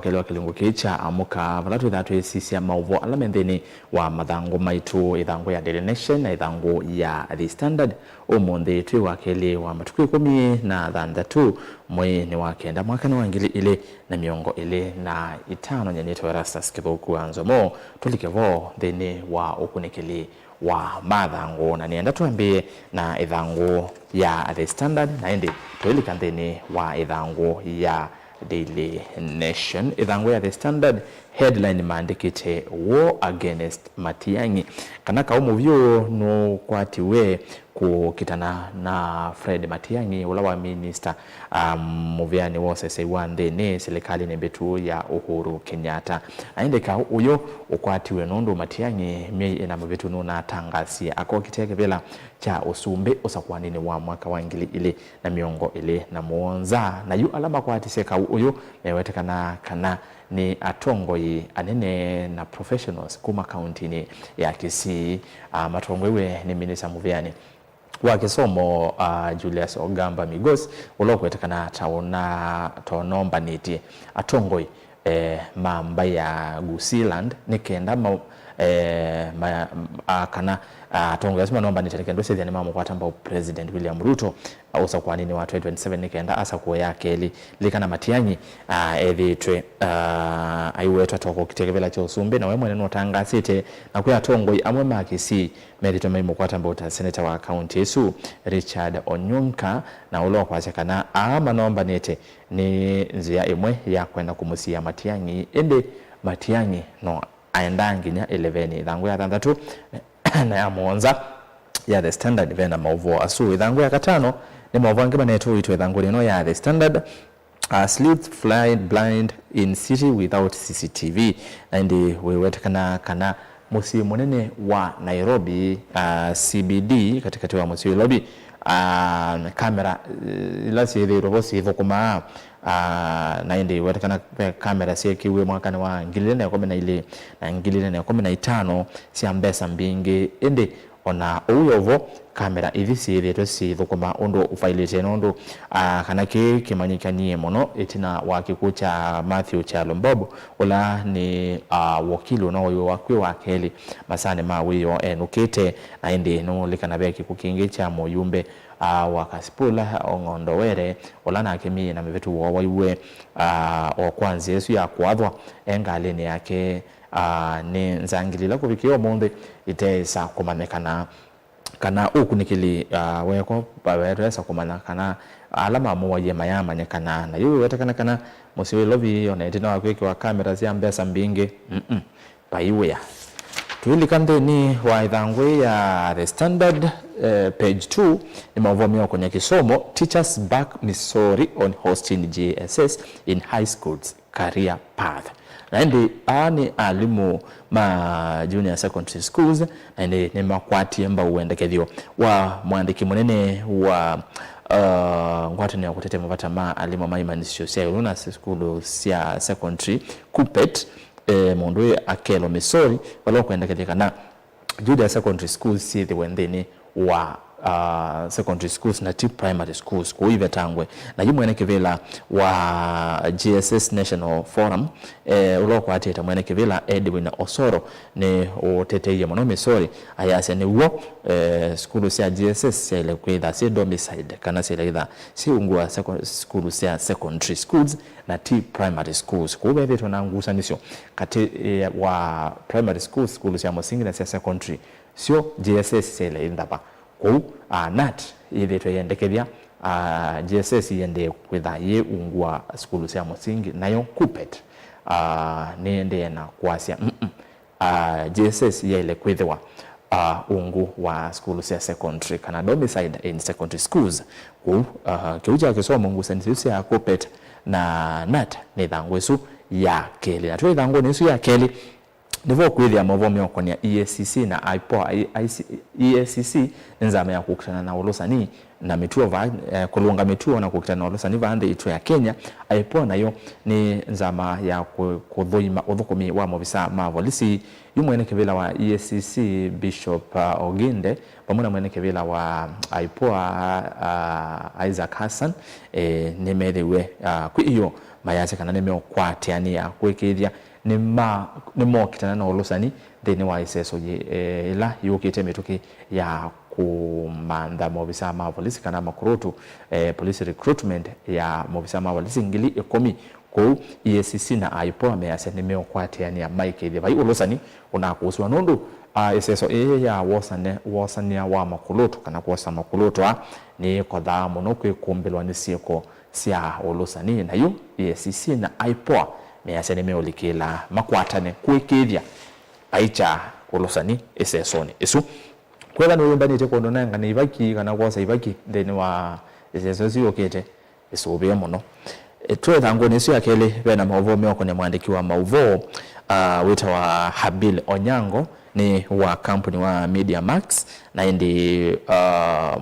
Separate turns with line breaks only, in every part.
wakele wakilingo kicha amuka valatu idhatu sisi ya mauvo alamendeni wa madhango maitu idhango ya Daily Nation na idhango ya The Standard umonde tui wakele wa matukio 13 mwezi wa kenda mwaka ni wangili ile na miongo ile na itano nyanyeto Erastus Kithuku Anzomo tulikevo thini wa ukunikili wa madhango na nienda tuambie na idhango ya The Standard na indi tuilika thini wa idhango ya Daily Nation. Idhango ya The Standard headline maandikite war against Matiang'i kana kaumu vyo no kwatiwe kukitana na Fred Matiang'i ula wa minister muvyani wose seiwande ne serikali nembetu ya Uhuru Kenyatta aindeka uyo ukwatiwe nondo Matiang'i mie ina mbetu nuna tangasi ako kiteke vela cha usumbe usakwanini wa mwaka wa ngili ile na miongo ile na muonza na yu alama kwatiseka uyo mewetekana kana ni atongoi anene na professionals kuma county ni ya Kisii matongwewe ni minister muvyani wa kisomo Julius Ogamba Migos ulokwetekana taonomba niti atongoi mamba ya Gusiland nikenda kana tongo yasema nomba nitarekendo sezi ni mama kwa tamba President William Ruto usa kwa nini wa 2027 nikenda asa kwa yake likana Matiang'i editwe aiwetu atoko kitekevela cha usumbe na wemwe neno tangasite na kwa tongo amwe makisi medito memo kwa tamba senator wa county Yesu Richard Onyonka na ulo kwa sekana ama nomba nete ni nzia imwe ya kwenda kumusia Matiang'i ende Matiang'i no aendanginya 11 idhango ya 3 na ya muonza ya The Standard vena mauvo asu idhango ya 5 ni mauvo angeba netu ito idhango lino ya The Standard sleep fly blind in city without CCTV and wewetekana kana musi munene wa Nairobi CBD katikati wa musi Nairobi kamera ilasi ile robosi thokuma na indi wetekana kamera sikiwe mwakani wa ngilile na 10 na ngilile na 15 si ambesa mbingi indi ona uyovo kamera ithisi ile si thokuma ondo ufailite nondo kana kimanyikanie mono etina wakikucha Matthew Chalombobo ola ni wakili no wakwe wakeli masane mawiyo enukete na indi no likana beki kukingicha moyumbe wakasipula ongondowere olana akemi na mevetu wawaiwe okwanzi Yesu ya kwathwa engaleni yake ni nzangilila kuvikio monde itesa kumanekana kana ukunikili weko baweresa kumanekana alama mowa yema yama nyekana na yu wetekana kana musiwe lobi onetina wakweki wa kamera zi ambesa mbinge paiwe ya tuwili kante ni wa idhangwe ya The Standard page 2 ni mavomio kwenye kisomo teachers back Missouri on hosting JSS in high schools career path na ndi ani alimu ma junior secondary schools na ndi ni makwati amba uendekedhio wa mwandiki munene wa ngwatu ni wakutete mvata ma alimu maimanisho siya uluna skulu siya secondary Kupet mondwe akelo Missouri walo kuendekedhika na junior secondary schools si the wendeni wa secondary schools na tip primary schools kuive tangwe na yimwene kivela wa GSS National Forum uloko ateta mwene kivela Edwin Osoro ni uteteye mono Missouri ayase ni wo school sia GSS sia ile kwitha si domicile kana sia ile si ungwa school sia secondary schools na tip primary schools kuwe vitu na ngusanisho kati wa primary schools school sia musingi na sia secondary sio GSS sia ile ndapa ko nat ile to yendekebya GSS yende kwitha ye ungwa skulu sia musingi nayo Kupet nende na kwasia GSS ile kwithwa ungu wa skulu sia secondary kana domicile in secondary schools ko kiuja kisomo ungu sensi ya Kupet na nat ni dhangwesu ya keli na tu dhango nesu ya keli Nivo kweli ya mavomio kwenye EACC na IPOA EACC nzame ya kukutana na olosani na mituo kulunga mituo na kukutana na olosani vaande ito ya Kenya IPOA na yo ni nzama ya kudhuima udhukumi wa mobisa mavolisi yumwene kevila wa EACC Bishop Oginde pamuna mwene kevila wa IPOA Isaac Hassan nimedewe kwa hiyo mayase kana nime okwatiani ya kwekithia ni mokitana na ulusani thini wa iseso ila yukite mituki ya kumanda mobisa ma polisi kana makurutu police recruitment ya mobisa ma polisi ngili 10 ko EACC na IPOA mayase nime okwatiani ya Mike ithia bai ulusani unakuswa nundu iseso ya wasania wa makulutu kana kuosa makulutu ni kodha muno kwikumbelwa ni sieko sia ulusani na yu EACC na IPOA mayase nime olikila makwatane kwikithia aicha ulusani isesoni isu kwega no yomba nite kondo nanga ni ibaki kana kuosa ibaki thini wa iseso siokete isubie muno tuwe thangu nisu ya keli bena mauvo meoko ni mwandiki wa mauvo wita wa Habil Onyango ni wa kampuni wa Media Max na indi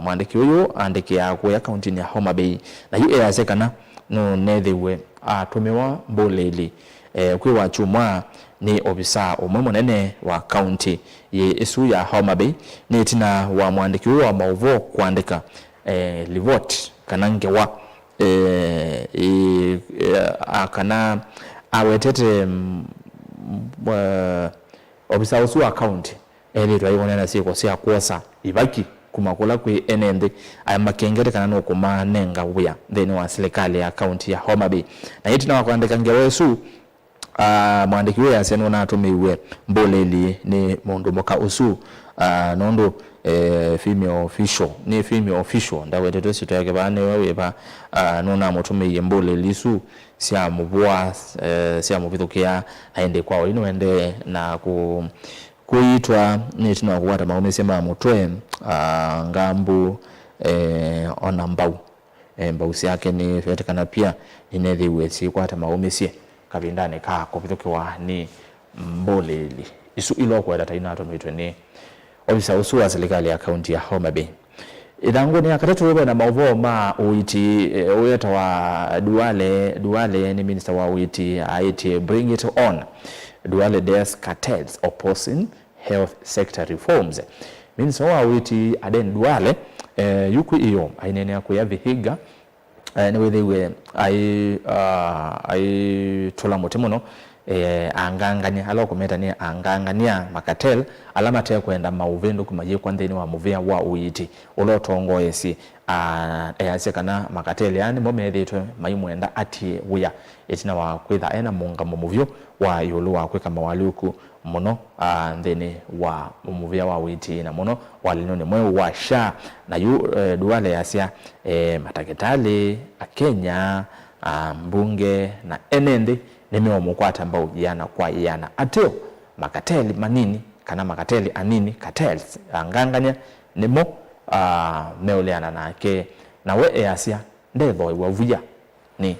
mwandiki huyu andiki ya kuya kaunti ya Homa Bay na yu eyasekana no nethiwe tumewa mboleli kwi wa chumwa ni obisa umwe munene wa kaunti ye isu ya Homa Bay ni tina wa mwandiki huyu wa mauvo kuandika livot kanangewa akana awetete obisa usu account eli twayibona na siko sia kuosa ibaki kumakula kwi enende amakengere kana no kumanenga buya then wa serikali ya account ya Homa Bay na yitina wakwandika ngewesu mwandiki we aseno na atumiwe mboleli ni mundu moka usu nondo female official ndawete tosito yake bane wewe ba nona mutumiye mboleli su sia mubwa sia mubithukia aende kwao ino ende na kuitwa ni tuna kuwata maumese ma mutwe ngambu ona mbau mbausi yake ni fetekana pia inethiwe si kwata maumese kabindane ka kubithukiwa ni mboleli isu ilo kwenda taina atomitwe ni obisa usu wa serikali ya kaunti ya Homa Bay idangu ni akatatu ube na mauvo ma uiti uyeta wa Duale ni minister wa uiti aiti bring it on Duale dares cartels opposing health sector reforms minister wa uiti Aden Duale yuku iyo ainene akuya Vihiga ni wethiwe ai tola motimono angangania alo kometa ni angangania makatel alama te kwenda mauvendo kumaje kwa ndeni wa muvia wa uiti ulotongo esi eyasekana makatel yani momethitwe maimwenda ati buya etina wa kwitha ena munga mumuvyo wa yulu wa kweka mawaluku muno ndeni wa muvia wa uiti na muno walinone mwe wa sha na yu Duale yasia mataketali Kenya mbunge na enende nimewa mukwata mbao yana kwa yana ateo makateli manini kana makateli anini cartels anganganya nimo meoleana nake na we easia ndetho iwavuya ni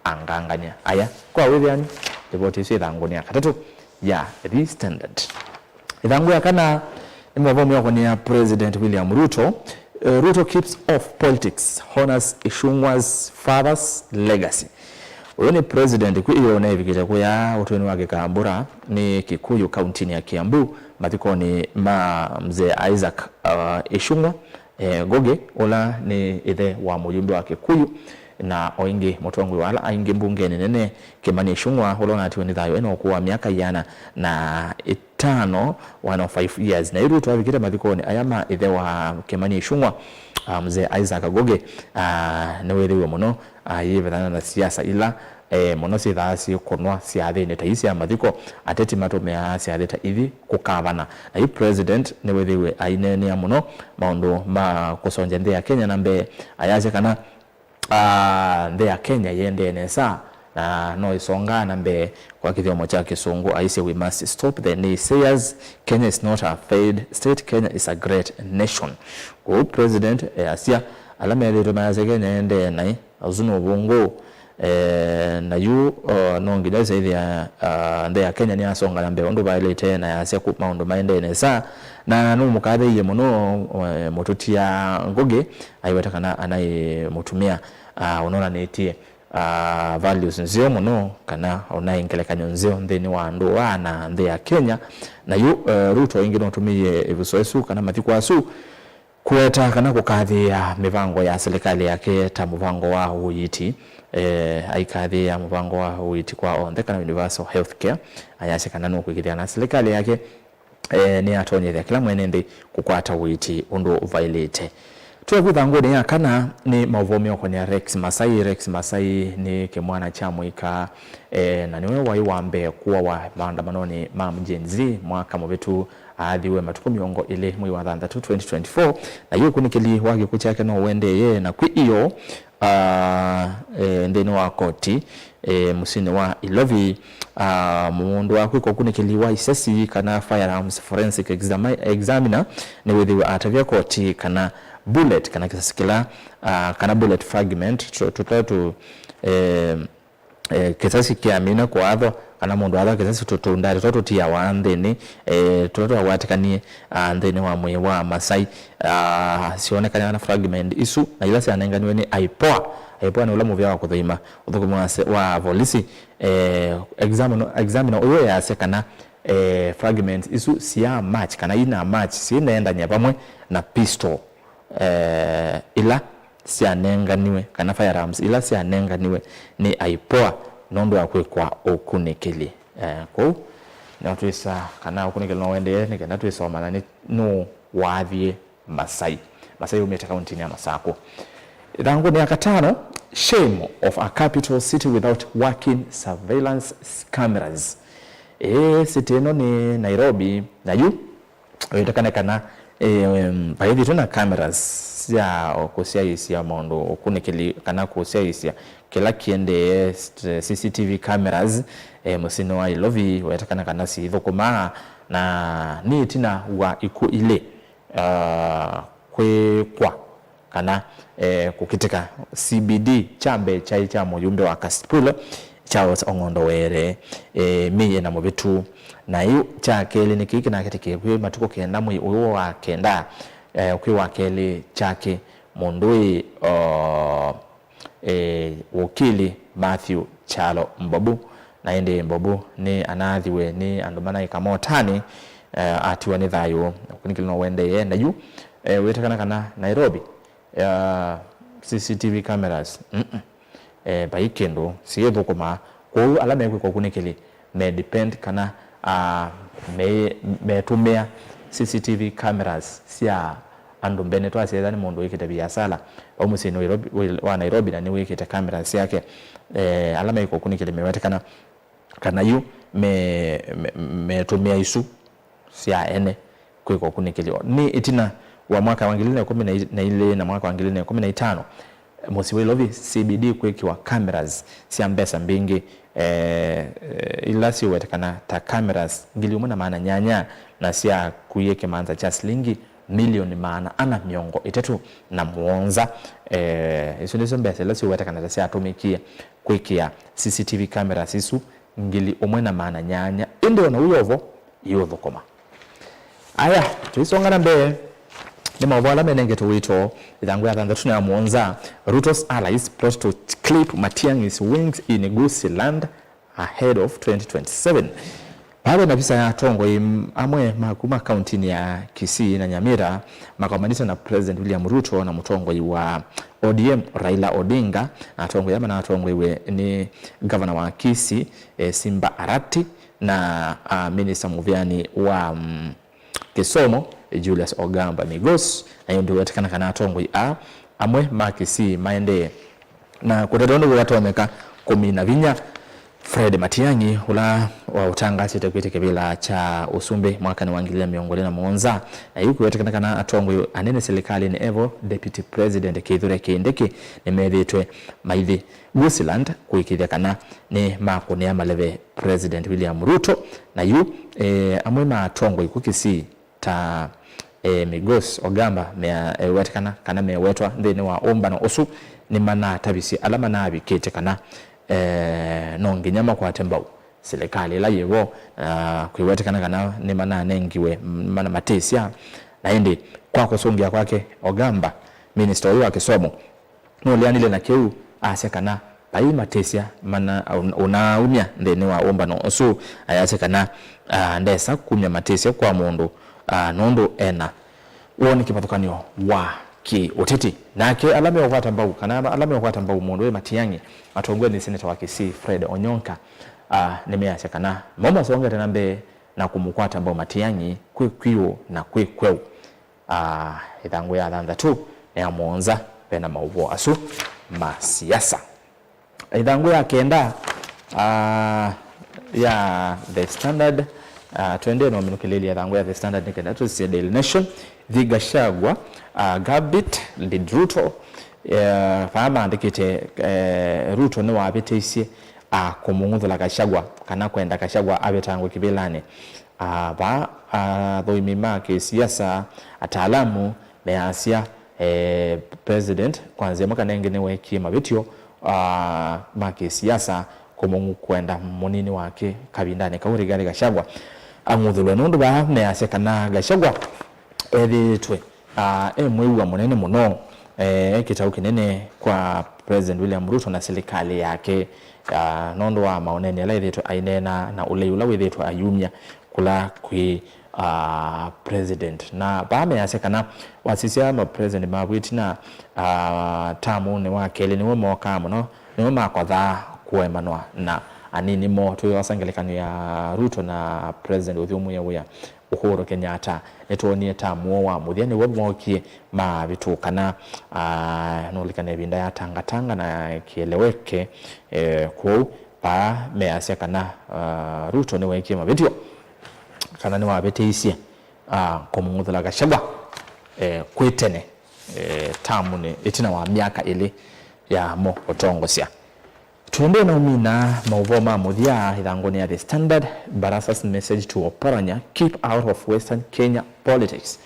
anganganya aya kwa withiani ripoti isi ithangu katatu ya The Standard ithangu ya kana nimwa mwa kwa President William Ruto Ruto keeps off politics honors Ichung'wa's father's legacy. Uone president kuiyo na hivikita kuya utweni wake Kambura ni Kikuyu kaunti ya Kiambu mathikoni ma mzee Isaac Ichung'wa Goge ola ni ithe wa mujumbe wa Kikuyu na oingi mutongwe wala aingi mbunge nene Kimani Ichung'wa olona atiwe ni thayo eno kuwa miaka yana na 5 5 years na Ruto avikita mathikoni ayama ithe wa Kimani Ichung'wa mzee Isaac Goge na weriwe muno yivethana na siasa ila muno sithasi kunwa siathini ta isi ya mathiko ateti matumea siathita ithi kukavana na yu president ni wethiwe ainene ya muno maundu ma kusonja nthi ya Kenya na mbe ayace kana nthi ya Kenya yende nesa na no isonga na mbe kwa kithiomo cha Kisungu aise we must stop the naysayers. Kenya is not a failed state, Kenya is a great nation. Kwa president asia alama ya mayase Kenya yende nai azuno bongo na yu no ngida zaidi ya nthi ya Kenya ni asonga na mbe ondo bailete na yasia ku maundu maende nesa na no mukathe ye muno mututia Ngoge aiwetakana anai mutumia unaona netie values nzio muno kana onaingelekanyo nzio nthini wa andu na nthi ya Kenya na yu Ruto ingino tumie ebusoesu kana mathiko asu kueta kana kukathi ya mivango ya serikali yake ta muvango wa uyiti aikathi ya muvango wa uyiti kwa onthe kana universal healthcare ayase kana no kwigithia na serikali yake ni atonyethia kila mwene ndi kukwata uyiti undu violate twegutha ngudi ya kana ni mavomio kwa Rex Masai. Rex Masai ni kimwana cha mwika na niwe wai wambe kuwa wa maandamanoni ma Gen Z mwaka mubitu athiwe matuko miongo ile mwi wa 2024 na hiyo kunikili wage kuchake no wende ye na kwi iyo ndeni wa koti musini wa Ilovi mundu wa kwiko kunikili wa isesi kana firearms forensic examiner ni withiwe atavia koti kana bullet kana kisasikila kana bullet fragment tutatu kisasi kiamina kwa adho kana mundu adho kisasi tutundari tutia wa andheni tutu awatikanie andheni wa mwe wa Masai sionekana na fragment isu na ilasi anenganiwe ni aipoa ni ula muvya wa kuthuima uthukumu wa polisi examiner uyo ya sekana fragment isu siya match kana ina match si inaenda nyapamwe na pistol ila sianenganiwe kana firearms ila sianenganiwe ni aipoa nondo akwe kwa okunikili ko na twisa kana okunikili no wende ni kana twisa omana ni no wathie Masai umeta county ya Masako. Rango ni akatano, shame of a capital city without working surveillance cameras. City no ni Nairobi na yu wetakana kana baadhi tuna cameras ya kusia isia mondo okunikili kana kusia isia kila kiende CCTV cameras musino wa Ilovi wetakana kana si thukuma na ni tina wa iku ile kwa kana kukitika CBD chambe chai cha mujumbe wa Kasipula Charles Ongondo were miye na mubitu na yu cha kele ni kiki na kitike kwe matuko kenda mwi uwo wa kenda kwe wa kele chake mondui wakili Matthew Chalo Mbobu na ende Mbobu ni anathiwe ni andumana ikamotani atiwa ni thayo kunikili no wende yenda yu wetakana kana Nairobi CCTV cameras baikendo siyevo kuma kwa alama yako kwa kunikili me depend kana me tumia CCTV cameras sia andu mbene to asiye ni mundu wikite biasala omusi Nairobi wa Nairobi na ni wikite cameras yake alama yako kunikili mewetekana kana yu me tumia isu sia ene kwa kunikili ni itina wa mwaka wa 2010 na mwaka wa 2015 Mosi wa Ilovi CBD kwekiwa cameras siya mbesa mbingi ila si wetekana ta cameras ngili umuna maana nyanya na siya kuyeke maanza cha shilingi milioni maana ana miongo itetu na muonza isu niso mbesa ila si wetekana ta siya atumikia kwekia CCTV cameras isu ngili umuna maana nyanya indi wana uyovo yodho koma aya tuisongana mbe ni mawala menenge tuwito idhangu ya thandatuna ya muonza Ruto's allies plot to clip Matiang'i's wings in Gusii land ahead of 2027. Pale mapisa ya tongo amwe makuma kaunti ya Kisii na Nyamira makamanisa na President William Ruto na mutongo wa ODM Raila Odinga na tongo yama na tongo iwe ni governor wa Kisii Simba Arati na minister Muvyani wa Kisomo Julius Ogamba Migos na hiyo ndio watakana kana tongwe amwe makisi maende na kutatondo watu wameka 14 Fred Matiang'i ula wa utanga sitakwete kebila cha Usumbe mwaka ni wangilia miongole na muonza na yuko watakana kana atongwe anene serikali ni Evo Deputy President Kithure Kindiki ni methitwe maithi Gusiland kuikithia kana ni makoni ya maleve President William Ruto na yu amwe matongwe kukisi ta Migos Ogamba wetekana kana mewetwa ndene wa omba na osu ni mana tabisi alama na abikete kana no nginyama kwa tembau serikali la yewo kuiwetekana kana ni mana nengiwe mana matesia na indi kwa kusongia kwake Ogamba minister huyo akisomo no lianile na keu asekana pai matesia mana unaumia ndene wa omba no osu ayasekana ndesa kumya matesia kwa mundu nondo ena woni kipathukanio wa ki uteti nake alame wakwata mbau kana alame wakwata mbau mundu we Matiang'i atongwe ni senator wa Kisii Fred Onyonka nimeacha kana mama songa tena mbe na kumukwata mbau Matiang'i kwikwiwo na kwikweu ithangu ya thantha tu ya monza pena mauvo asu masiasa ithangu ya kenda ya The Standard twende no minukileli ya thangu ya The Standard nikenda tu si Daily Nation Gachagua Gabit lead Ruto fama andikite Ruto ni wabiteisie kumunguthu Gachagua kana kwenda Gachagua abetangu kibilani ba thoimima kisiasa ataalamu measia president kwanza mwaka nengene weki mabitio maki siasa kumungu kwenda munini wake kabindani kauri gari Gachagua amuthulwe nundu ba measia kana Gachagua twe mwewa munene muno kitau kinene kwa President William Ruto na serikali yake nondo wa maonene ala ithitu ainena na ule withitu ayumya kula kwi president na baame yasekana wasisia ma president mabwiti na tamu ne wakele niwe moka muno niwe makwatha kuemanwa na anini mo tu wasangelekano ya Ruto na president uthumu ya Uhuru Kenyatta etoni tamu wa muthia niwe mokie ma bitu kana no likane binda ya tanga na kieleweke kwa pa measia kana Ruto niwe kie mabitio kana ni wabeteisia kumuthula Gachagua kwitene tamu ni itina wa miaka ile ya mo otongosia tuende na umina mauvoma muthia ithangoni ya The Standard Barasa's message to Oparanya keep out of Western Kenya politics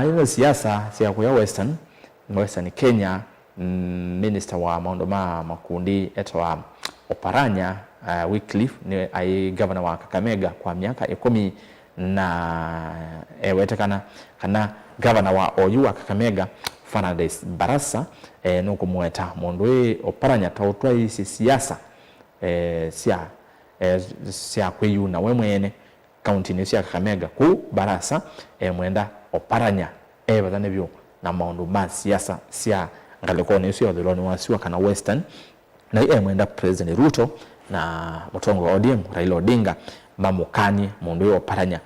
ino siasa sia kwa Western Kenya minister wa maondo makundi etwa Oparanya Wycliffe ni ai governor wa Kakamega kwa miaka 10 na wetekana kana governor wa OU wa Kakamega Fernandes Barasa nuko mweta mondwe Oparanya tautwa isi siasa sia kweyu na wemwene county ni sia Kakamega ku Barasa mwenda Oparanya bathane byo na maundu ma siasa sia ngaleko ni sia dhuloni wasiwa kana Western na mwenda President Ruto na mutongo wa ODM Raila Odinga mamukani mundu wa Oparanya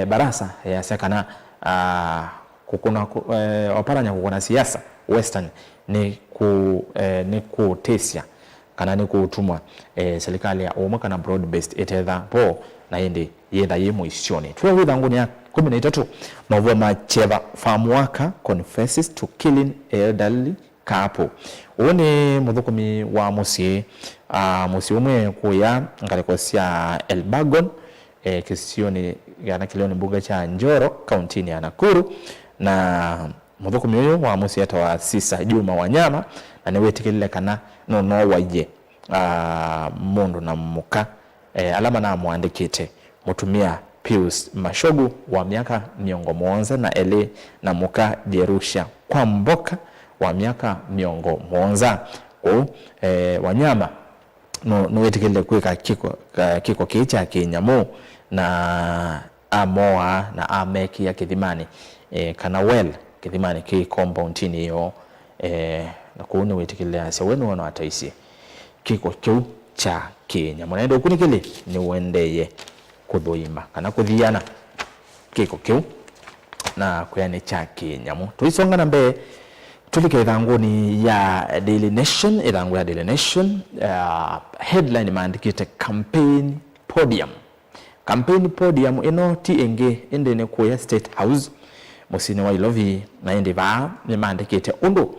Barasa yasekana kukuna Oparanya kukuna siasa Western ni kutesia kana ni kutumwa serikali ya umma kana broad based ethetha po na indi yenda yemo isione tuwe withanguni ya 13 mavua macheva famuaka confesses to killing elderly couple one muthukumi wa musie umwe kuya ngaleko cia Elbagon kisioni yana kilioni mbuga cha Njoro kaunti ya Nakuru na muthukumi uyu wa musie atawa Sisa Juma Wanyama na niwetikile kana no waje mundu na muka alama na muandikite mutumia Pius Mashogu wa miaka 17 na ele na muka Jerusha kwa mboka wa miaka 17 Wanyama no wetikile kweka kiko kicha kinyamu na amoa na ameki ya Kithimani kana well Kithimani ki compound ni yo na kuone wetikile ase wenu wana ataisi kiko kiu cha kinyamu na ndo kunikile ni wendeye kuthoima kana kuthiana kiko kiu na kuyane cha kinyamu tuisonga na mbe tulike ithanguni ya Daily Nation ithangu ya Daily Nation headline maandikite campaign podium ino ti enge ende ne kuya State House musini wa Ilovi na ende ba ni maandikite undu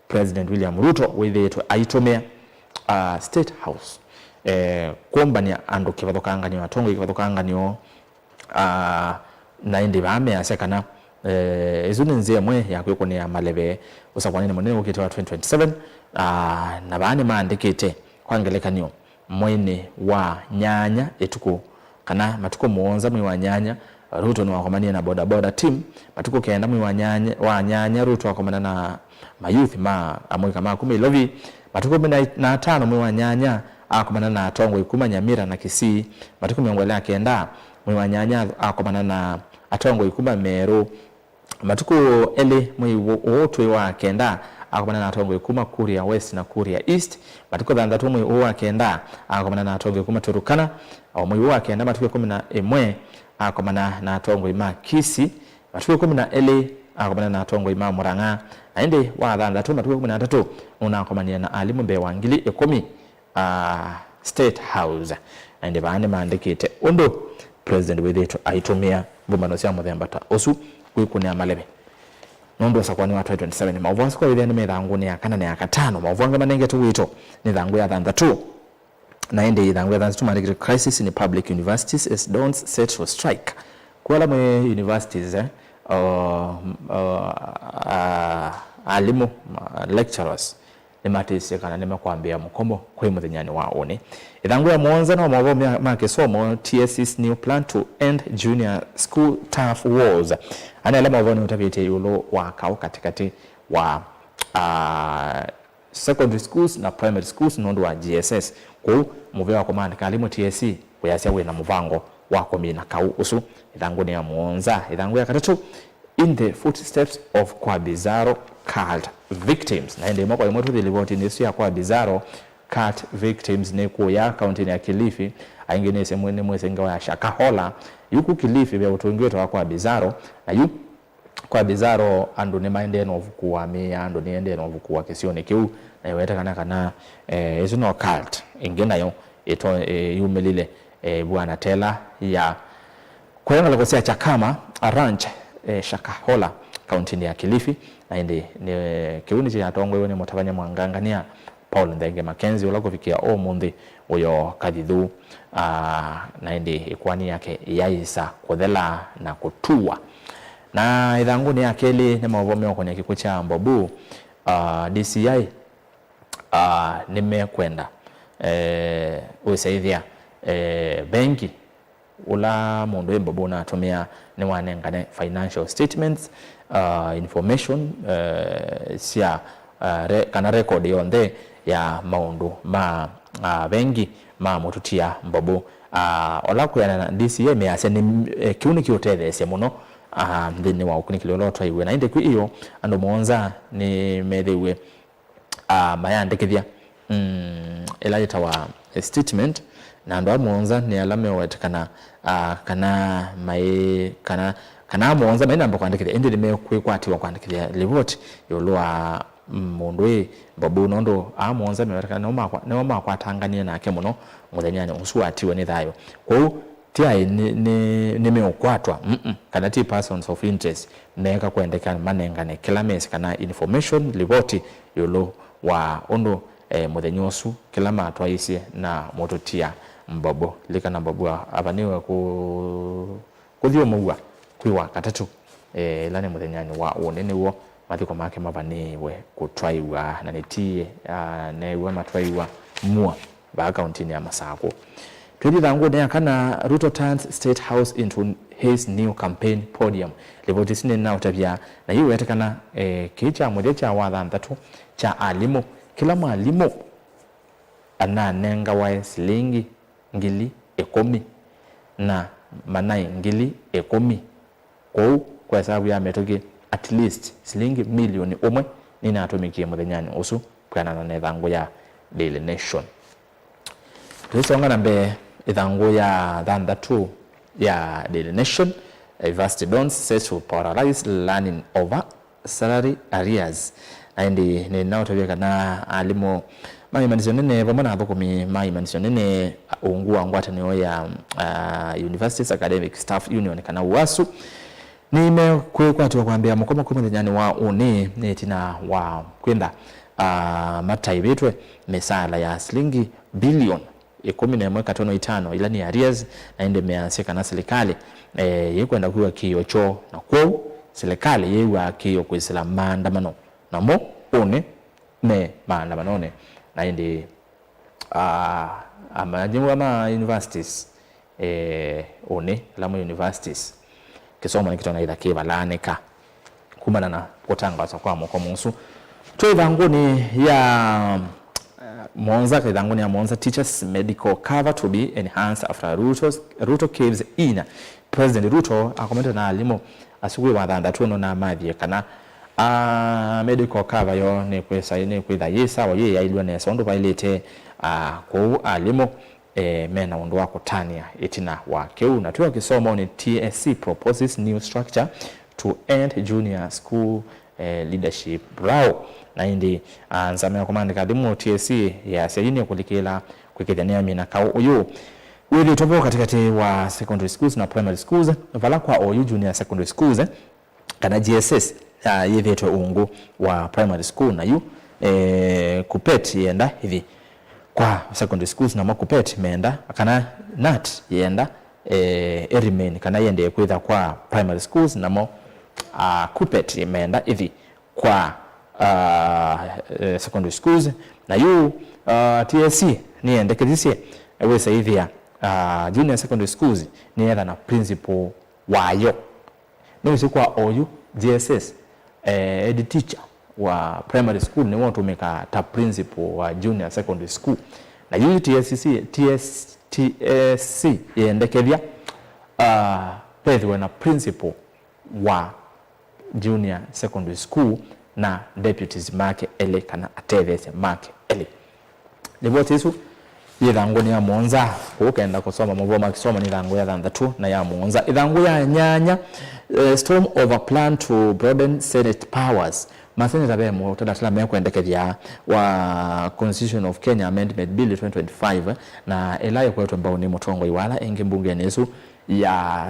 President William Ruto withitu aitomea State House kombania andu kivathokangani watongo kivathokangani na ende ba me asekana izuni nzia mwe ya kwikunia maleve usakwanini munene ukitoa 2027 na baani maandikite kwangelekanio mwene wa nyanya etuko kana matuko muonza mwe wa nyanya Ruto ni wakomania na boda team matuko kenda mwe wa nyanya Ruto wakomana na mayouth amwe kama 10 Ilovi matuko 15 mwe wa nyanya akomana na Tongo Ikuma Nyamira na Kisii matuko miongo yake kenda mwe wa nyanya akomana na Atongo Ikuma Meru matuko ele mwi wotwe wa kenda akomana na atongo kuma Kuria West na Kuria East matuko thandatu mwi wa kenda akomana na atongo kuma Turukana au mwi wa kenda matuko 11 akomana na atongo ima Kisi matuko 12 akomana na atongo ima Murang'a aende wa thandatu matuko 13 una akomania na alimu be wangili 10 State House aende baane maandikite ondo president withitu aitumia mbumano cia muthembata osu kwikunia malebe nondo sakwani wa 2027 mauvansi kwa ile ni methangu ni akana ni akatano mauvanga manenge tu wito ni thangu ya thandatu na ende thangu ya thandatu mandikite crisis in public universities as dons set for strike kwa mwe universities alimu lecturers nimatise kana nimekwambia mukomo kwe muthenyani wa one ithangu ya muonza na mavo makisomo TSC's new plan to end junior school turf wars ana ile mavo ni utavite yulo wa kao katikati wa secondary schools na primary schools nondo wa GSS ku muve wa command kalimu TSC kuyasia we na muvango wa komina kau usu ithangu ni ya muonza ithangu ya katatu in the footsteps of Kwabizaro cult victims na ende mwako imoto dilivoti nisu ya Kwabizaro cult victims ne kuya county ya Kilifi aingine semwene mwesenga wa Shakahola yuku Kilifi vya utungiwe wa Kwabizaro na yu Kwabizaro ando ne maende no vukuwa me ando ne ende no vukuwa kisione kiu na yaweta kana isu no cult ingena yo ito yumelile bwana tela ya kwa ngala kosia Chakama ranch Shakahola county ya Kilifi na indi ni kiuni cha tongo ni mutavanya mwangangania Paul Ndenge Mackenzie ulako fikia mundi uyo kadithu na indi ikwani yake yaisa kuthela na kutua na ithangu ni akeli ni mavomeo kwenye kikuo cha Mbobu DCI nimekwenda usaidhia benki ula mundu Mbobu na tumia ni wanengane financial statements information sia kana record yonde ya maundu ma bengi ma mututia Mbobu ola kuyana na DCA me ase ni kiuni kiotethese muno ndini wa ukuni kilolotwa iwe na inde kwi iyo ando monza ni methewe mayandikithia elaita wa statement na ndo monza ni alame watakana kana mai kana monza mai namba kwandikithia inde me kwikwatiwa kwandikithia report yolwa mundu Mbobu nondo monza me watakana no makwatangania nake muno muthenyani usuatiwe ni thayo kwa tia ni meokwatwa kana ti persons of interest neka kuendekana manengane kila mesi kana information report yolo wa ondo muthenyosu kila matwa isi na mototia Mbobu likana Mbobu abaniwe kuthio muwa kwiwa katatu lane muthenyani wa onene wo mathiko make mabaniwe kutwaiwa na netie newe matwaiwa mua ba county ya Masako Twidi thangu ne kana Ruto turns State House into his new campaign podium. Ripoti sine na utabia na hiyo yatakana kicha moja cha wathanthatu cha alimu kila mwalimu ananenga wa shilingi ngili 10 na manai ngili 10 kwa sababu ya metoke at least shilingi milioni 1 nina atumikie muthenyani usu kana na thangu ya Daily Nation. Tulisonga nambe ithangu ya thanthatu ya Daily Nation. University dons set to paralyze learning over salary arrears. Aindi ni nao tabia na alimu maimanisho nene vamana thukumi maimanisho nene ungua ngwata niyo ya Universities Academic Staff Union kana UASU nime kwatiwa kwambia mukoma muthenyani wa uni netina wa kwenda mataibetwe mesala ya shilingi bilioni 11.5 ila ni arrears na inde meansika na serikali yekwenda kuwa kiyocho na kwa serikali yewa kiyo kwisila maandamano namo one ne maandamano ne na inde amajimu ama universities one lamo universities kisoma nikitona ila kibalaneka kumana na kutangazwa kwa mukomunsu twivanguni ya Monza kidhanguni ya Monza teachers medical cover to be enhanced after Ruto caves in. President Ruto akomenta na alimo asugwe wa thanthatu no na mathie kana medical cover yo ne kwesaine kwitha yisa wa ye yailwa ne sondu bailete ko alimo mena undu wa kutania itina wa keu na tuwa kisomo ni TSC proposes new structure to end junior school leadership rao na indi nzamea komandi kadimu TSC ya sayini kulikila kwikithania mina kao uyu wili topo katikati wa secondary schools na primary schools vala kwa oyu junior secondary schools kana GSS yethetwe ungu wa primary school na yu kupet yenda hivi kwa secondary schools na makupet meenda kana nat yenda remain kana yende kwitha kwa primary schools na mo kupet imeenda hivi kwa secondary schools na yu TSC ni endekezise wesa hivi ya junior secondary schools ni yetha na principal wayo no sikwa oyu GSS head teacher wa primary school ni watu meka ta principal wa junior secondary school na yu TSC yendekezia pedwe na principal wa junior secondary school na deputies make ele kana atevese make ele liboti isu yithangu ni ya monza ukenda kusoma muvoma kisoma ni thangu ya thanthatu na ya monza ithangu ya nyanya storm over plan to broaden Senate powers maseneta bemo tadasala mekwendekethia wa Constitution of Kenya Amendment Bill 2025 na elayo kwetu ambao ni mutongo iwala engi mbunge nesu ya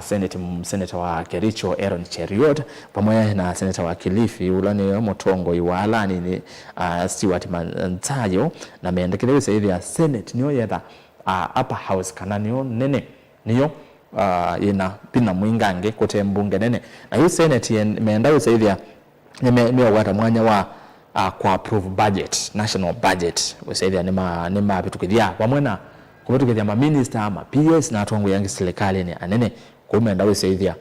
senator wa Kericho Aaron Cheriot pamoja na senator wa Kilifi ulani mutongo iwala ni Stewart Mantayo na meendekelewe saidi ya Senate niyo yetha upper house kana niyo nene niyo ina pina mwingange kote mbunge nene na hiyo Senate meendawe saidi ya wata mwanya wa kwa approve budget national budget saidi ya nima bitukithia pamwena kumetukithia ma minister ama PS na atongo yangi serikali ni anene kumeenda saidi ya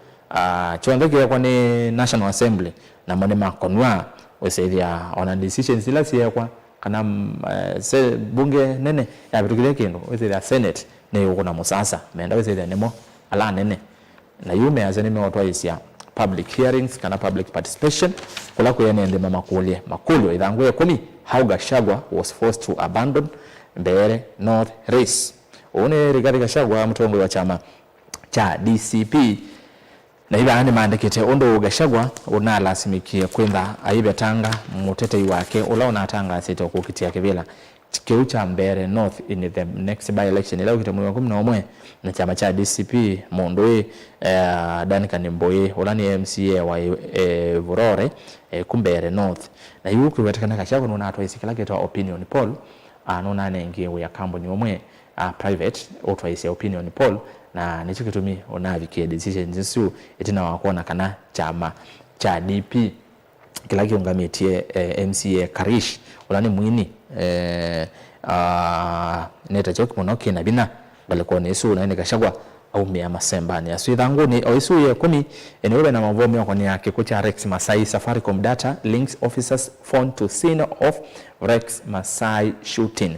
chondeke kwa ni National Assembly na manema konwa saidi ya on decisions ila siya kana bunge nene ya bitukithia kindu saidi ya Senate ni ukuna musasa meenda saidi ya nemo ala nene na yume azanime watu isia public hearings kana public participation kula kuyenende makulu ithangu ya 10 how Gachagua was forced to abandon Mbeere North race one Rigathi Gachagua mutongo wa chama cha DCP na hiba ni maandikite ondo Gachagua unalasimiki kwenda aibe tanga mutetei wake ulaona tanga asite okukitia kibila keu cha Mbeere North in the next by election ila ukitamuliwa 11 na chama cha DCP Mondoi Duncan Mboye ulani MCA wa Vurore Mbeere North na yuko wetekana Gachagua nona atwa isikala ketwa opinion poll nona nenge ya company omwe private otwa opinion poll na nicho kitumi onavike decisions nsu etina wakona kana chama cha DP kila kiungamitie MCA Karish ulani mwini neta chok monoki na bina balikuwa nesu na ene Gachagua au mia masembani asu thangu ni oisu ye 10 enewe na mavomi yako ni yake kucha Rex Masai Safaricom data links officers phone to scene of Rex Masai shooting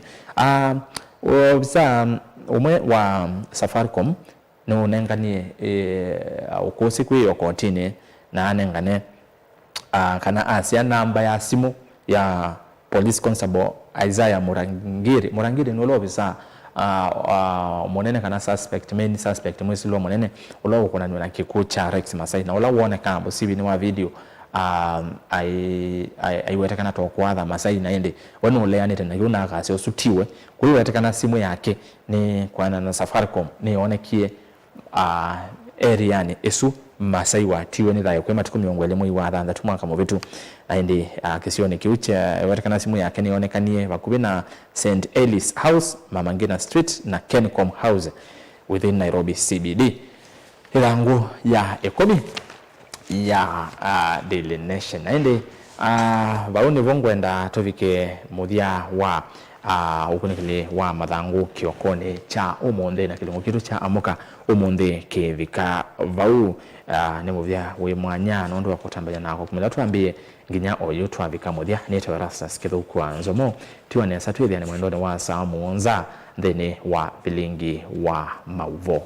umwe wa Safaricom no nenganie ukosi kwiyo kotini na anengane kana asia namba ya simu ya police constable Isaiah Murangiri nulo bisa monene kana main suspect mwesi lo monene ulo kuna nwana kikucha Rex Masai na ulo wone kambo sibi ni wa video aiwete kana to kwatha Masai na ende wano uleanite na yuna akase osutiwe kuiwete kana simu yake ni kwana na Safaricom ni onekie area ni esu Masai watiwe ni thayo kwa matuku miongo mwezi wa thanda tumwaka mu bitu aindi kisione kiucha watakana simu yake ni onekanie bakubi na St Ellis House Mama Ngina Street na Kencom House within Nairobi CBD hilangu ya ekomi ya Daily Nation aindi bauni vongwenda tovike muthia wa ukunikile wa mathangu kiokone cha umonde na kilungu kitu cha amuka umonde kevika vau ni muthia we mwanya nondo wa kutambanya nako kumila tuambie nginya oyo twavika muthia nitwa Rastas kithuku anzomo tiwa nesa twithia ni mwendone wa saa muonza thini wa vilingi wa mauvo.